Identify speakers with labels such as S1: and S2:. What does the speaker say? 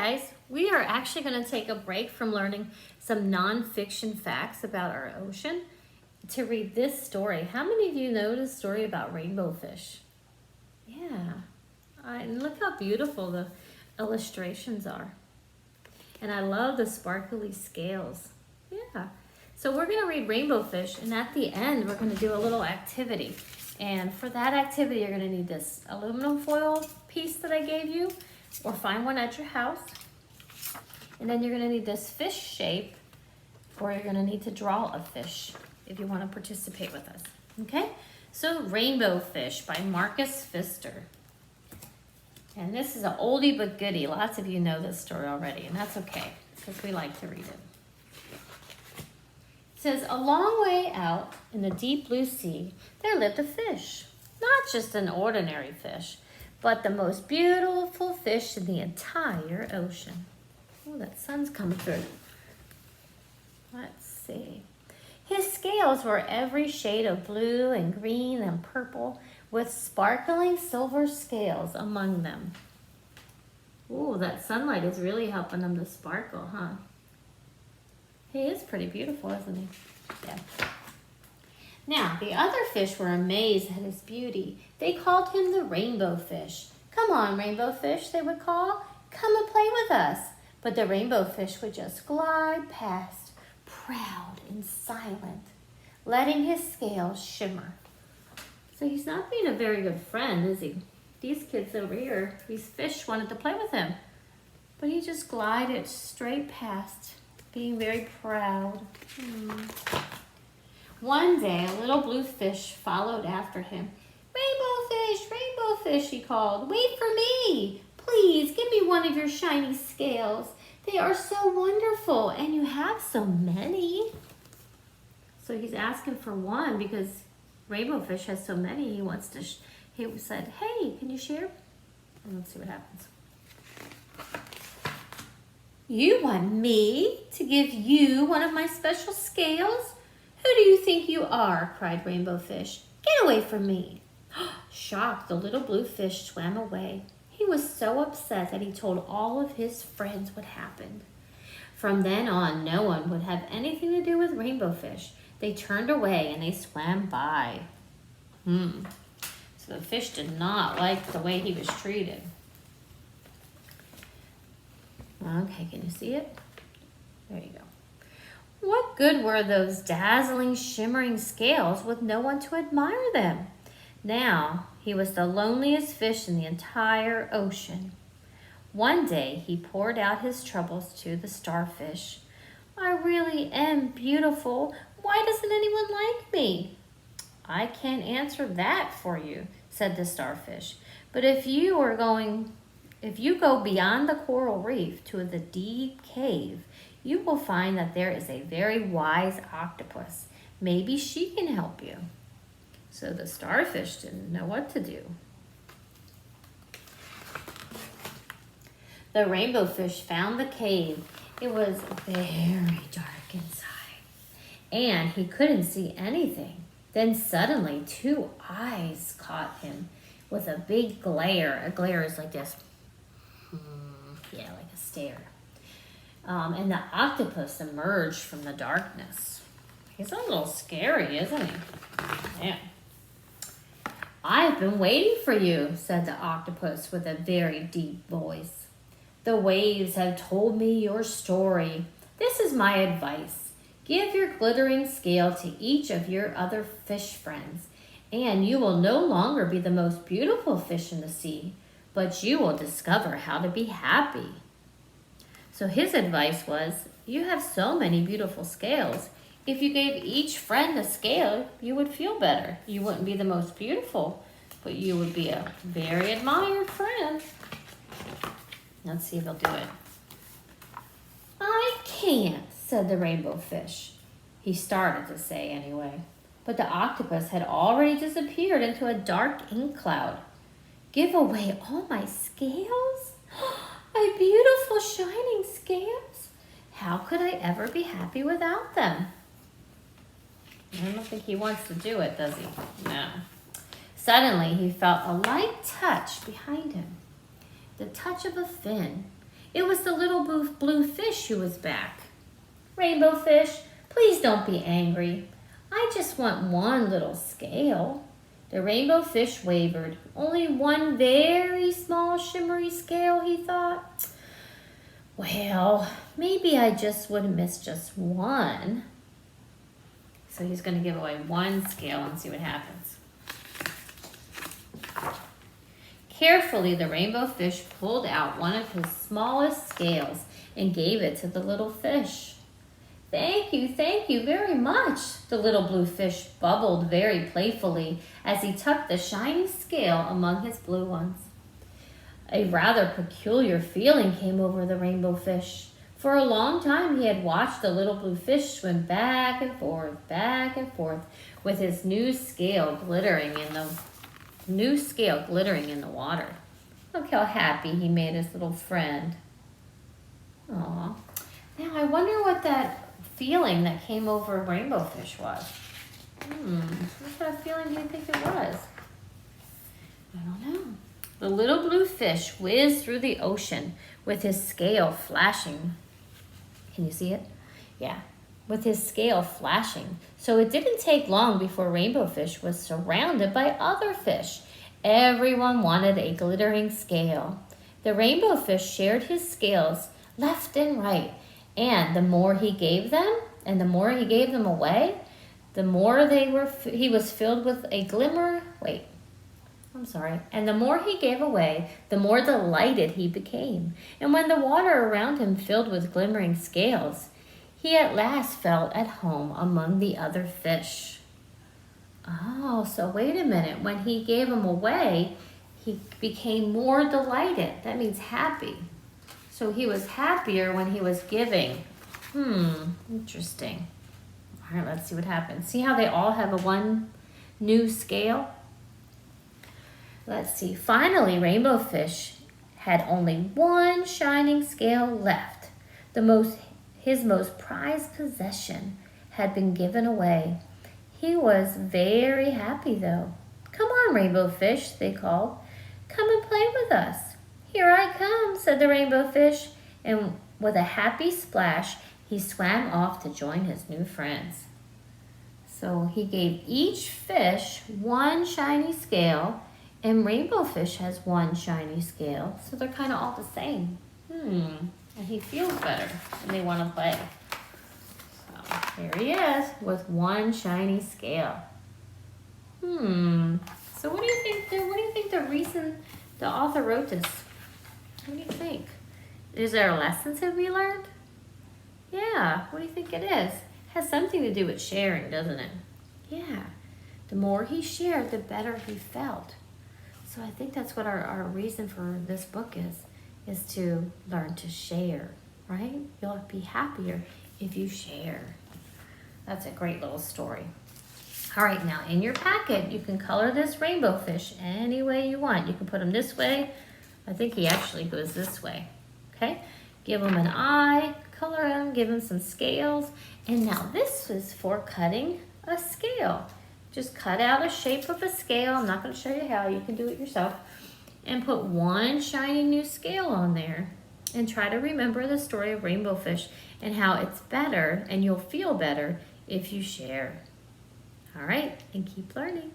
S1: guys, we are actually going to take a break from learning some nonfiction facts about our ocean to read this story. How many of you know this story about rainbow fish? Yeah, and look how beautiful the illustrations are. And I love the sparkly scales. Yeah, so we're going to read rainbow fish, and at the end we're going to do a little activity. And for that activity, you're going to need this aluminum foil piece that I gave you, or find one at your house. And then you're going to need this fish shape, or you're going to need to draw a fish if you want to participate with us. Okay? So, Rainbow Fish by Marcus Pfister. And this is an oldie but goodie. Lots of you know this story already, and that's okay, because we like to read it. It says, a long way out in the deep blue sea, there lived a fish. Not just an ordinary fish, but the most beautiful fish in the entire ocean. Oh, that sun's coming through. Let's see. His scales were every shade of blue and green and purple, with sparkling silver scales among them. Ooh, that sunlight is really helping them to sparkle, huh? He is pretty beautiful, isn't he? Yeah. Now, the other fish were amazed at his beauty. They called him the rainbow fish. Come on, rainbow fish, they would call. Come and play with us. But the rainbow fish would just glide past, proud and silent, letting his scales shimmer. So he's not being a very good friend, is he? These kids over here, these fish wanted to play with him. But he just glided straight past, being very proud. One day, a little blue fish followed after him. Rainbow fish, he called. Wait for me. Please, give me one of your shiny scales. They are so wonderful, and you have so many. So he's asking for one because rainbow fish has so many. He wants to, he said, hey, can you share? And let's see what happens. You want me to give you one of my special scales? Who do you think you are? Cried Rainbow Fish. Get away from me. Shocked, the little blue fish swam away. He was so upset that he told all of his friends what happened. From then on, no one would have anything to do with Rainbow Fish. They turned away and they swam by. So the fish did not like the way he was treated. Okay, can you see it? There you go. What good were those dazzling, shimmering scales with no one to admire them? Now, he was the loneliest fish in the entire ocean. One day, he poured out his troubles to the starfish. I really am beautiful. Why doesn't anyone like me? I can't answer that for you, said the starfish. But if you go beyond the coral reef to the deep cave, you will find that there is a very wise octopus. Maybe she can help you. So the starfish didn't know what to do. The rainbow fish found the cave. It was very dark inside, and he couldn't see anything. Then suddenly 2 eyes caught him with a big glare. A glare is like this. Yeah, like a stare. And the octopus emerged from the darkness. He's a little scary, isn't he? Yeah. I've been waiting for you, said the octopus with a very deep voice. The waves have told me your story. This is my advice. Give your glittering scale to each of your other fish friends, and you will no longer be the most beautiful fish in the sea, but you will discover how to be happy. So his advice was, you have so many beautiful scales. If you gave each friend a scale, you would feel better. You wouldn't be the most beautiful, but you would be a very admired friend. Let's see if he'll do it. I can't, said the rainbow fish. He started to say anyway, but the octopus had already disappeared into a dark ink cloud. Give away all my scales? My beautiful shining scales? How could I ever be happy without them? I don't think he wants to do it, does he? No. Suddenly, he felt a light touch behind him. The touch of a fin. It was the little blue fish who was back. Rainbow Fish, please don't be angry. I just want one little scale. The Rainbow Fish wavered. Only one very small shimmery scale, he thought. Well, maybe I just would miss just one. So he's going to give away one scale and see what happens. Carefully, the Rainbow Fish pulled out one of his smallest scales and gave it to the little fish. Thank you very much, the little blue fish bubbled very playfully as he tucked the shiny scale among his blue ones. A rather peculiar feeling came over the Rainbow Fish. For a long time he had watched the little blue fish swim back and forth, with his new scale glittering in the water. Look how happy he made his little friend. Aw. Now I wonder what that feeling that came over Rainbow Fish was. What kind of feeling do you think it was? I don't know. The little blue fish whizzed through the ocean with his scale flashing. Can you see it? Yeah, with his scale flashing. So it didn't take long before Rainbow Fish was surrounded by other fish. Everyone wanted a glittering scale. The Rainbow Fish shared his scales left and right, and the more he gave them, and the more he gave them away, the more he was filled with a glimmer. And the more he gave away, the more delighted he became. And when the water around him filled with glimmering scales, he at last felt at home among the other fish. Oh, so wait a minute. When he gave them away, he became more delighted. That means happy. So he was happier when he was giving. Interesting. All right, let's see what happens. See how they all have a one new scale? Let's see. Finally, Rainbow Fish had only one shining scale left. His most prized possession had been given away. He was very happy, though. Come on, Rainbow Fish, they called. Come and play with us. Here I come, said the Rainbow Fish, and with a happy splash, he swam off to join his new friends. So he gave each fish one shiny scale, and Rainbow Fish has one shiny scale, so they're kind of all the same. And he feels better, and they want to play. So here he is with one shiny scale. So what do you think? What do you think the reason the author wrote this? What do you think? Is there lessons that we learned? Yeah. What do you think it is? It has something to do with sharing, doesn't it? Yeah. The more he shared, the better he felt. So I think that's what our reason for this book is to learn to share, right? You'll be happier if you share. That's a great little story. All right, now in your packet, you can color this Rainbow Fish any way you want. You can put him this way. I think he actually goes this way, okay? Give him an eye, color him, give him some scales. And now this is for cutting a scale. Just cut out a shape of a scale. I'm not going to show you how. You can do it yourself. And put one shiny new scale on there. And try to remember the story of Rainbow Fish and how it's better and you'll feel better if you share. All right, and keep learning.